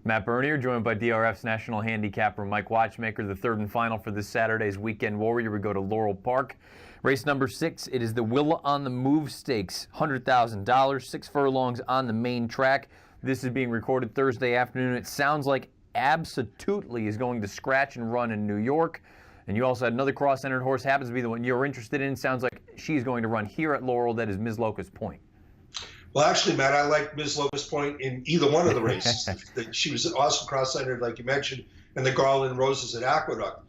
Matt Bernier, joined by DRF's national handicapper Mike Watchmaker. The third and final for this Saturday's Weekend Warrior. We go to Laurel Park. Race number 6, it is the Willa on the Move Stakes. $100,000, 6 furlongs on the main track. This is being recorded Thursday afternoon. It sounds like Absolutely is going to scratch and run in New York. And you also had another cross-entered horse, happens to be the one you're interested in. Sounds like she's going to run here at Laurel. That is Ms. Locust Point. Well, actually, Matt, I like Ms. Locust Point in either one of the races. She was an awesome cross-entered, like you mentioned, in the Garland Roses at Aqueduct.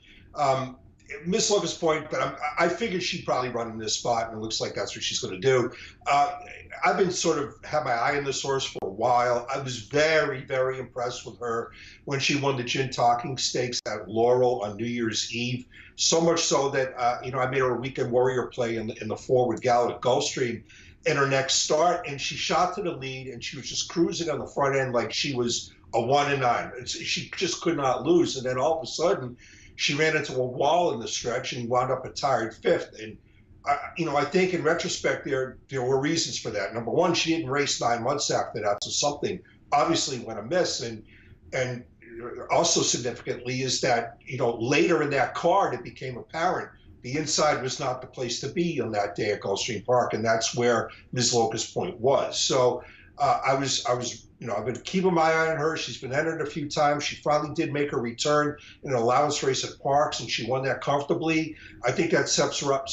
Ms. Locust Point, but I figured she'd probably run in this spot, and it looks like that's what she's going to do. I've been sort of had my eye on this horse for a while. I was very, very impressed with her when she won the Gin Talking Stakes at Laurel on New Year's Eve. So much so that I made her a Weekend Warrior play in the forward gallop at Gulfstream in her next start, and she shot to the lead, and she was just cruising on the front end like she was a 1-9. She just could not lose, and then all of a sudden, she ran into a wall in the stretch and wound up a tired 5th. And I think in retrospect there were reasons for that. Number one, she didn't race 9 months after that, so something obviously went amiss. And also significantly is that later in that card it became apparent the inside was not the place to be on that day at Gulfstream Park, and that's where Ms. Locust Point was. So I've been keeping my eye on her. She's been entered a few times. She finally did make her return in an allowance race at Parks, and she won that comfortably. I think that sets her up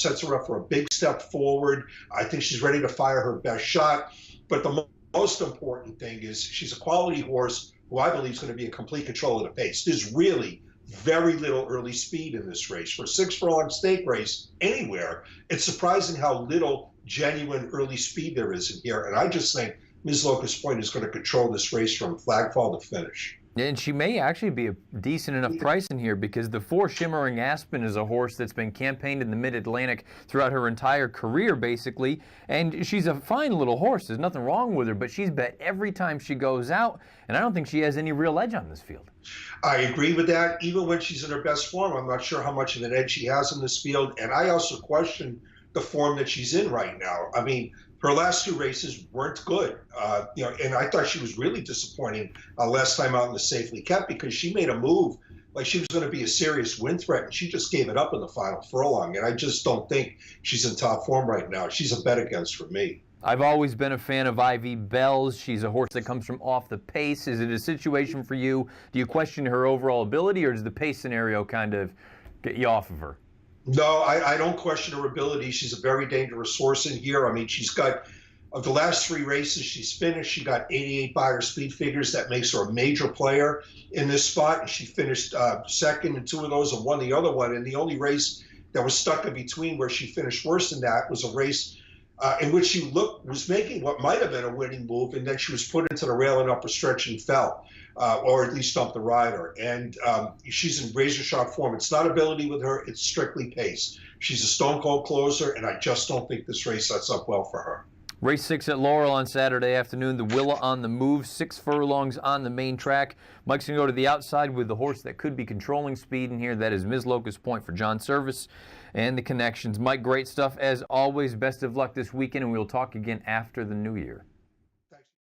for a big step forward. I think she's ready to fire her best shot. But the most important thing is she's a quality horse who I believe is going to be in complete control of the pace. There's really very little early speed in this race. For a 6 furlong stake race anywhere, it's surprising how little genuine early speed there is in here. And I just think Ms. Locust Point is going to control this race from flagfall to finish. And she may actually be a decent enough price in here because the 4 Shimmering Aspen is a horse that's been campaigned in the Mid-Atlantic throughout her entire career, basically. And she's a fine little horse. There's nothing wrong with her, but she's bet every time she goes out, and I don't think she has any real edge on this field. I agree with that. Even when she's in her best form, I'm not sure how much of an edge she has in this field. And I also question the form that she's in right now. I mean, her last 2 races weren't good, and I thought she was really disappointing last time out in the Safely Kept because she made a move like she was going to be a serious win threat, and she just gave it up in the final furlong. And I just don't think she's in top form right now. She's a bet against for me. I've always been a fan of Ivy Bells. She's a horse that comes from off the pace. Is it a situation for you? Do you question her overall ability, or does the pace scenario kind of get you off of her? No, I don't question her ability. She's a very dangerous horse in here. I mean, she's got, of the last 3 races she's finished, she got 88 buyer speed figures. That makes her a major player in this spot. And she finished second in 2 of those and won the other one. And the only race that was stuck in between where she finished worse than that was a race in which she was making what might have been a winning move, and then she was put into the rail and upper stretch and fell, or at least stumped the rider. And she's in razor-sharp form. It's not ability with her. It's strictly pace. She's a stone-cold closer, and I just don't think this race sets up well for her. Race 6 at Laurel on Saturday afternoon. The Willa on the Move, 6 furlongs on the main track. Mike's going to go to the outside with the horse that could be controlling speed in here. That is Ms. Locust Point for John Service and the connections. Mike, great stuff as always. Best of luck this weekend, and we'll talk again after the new year.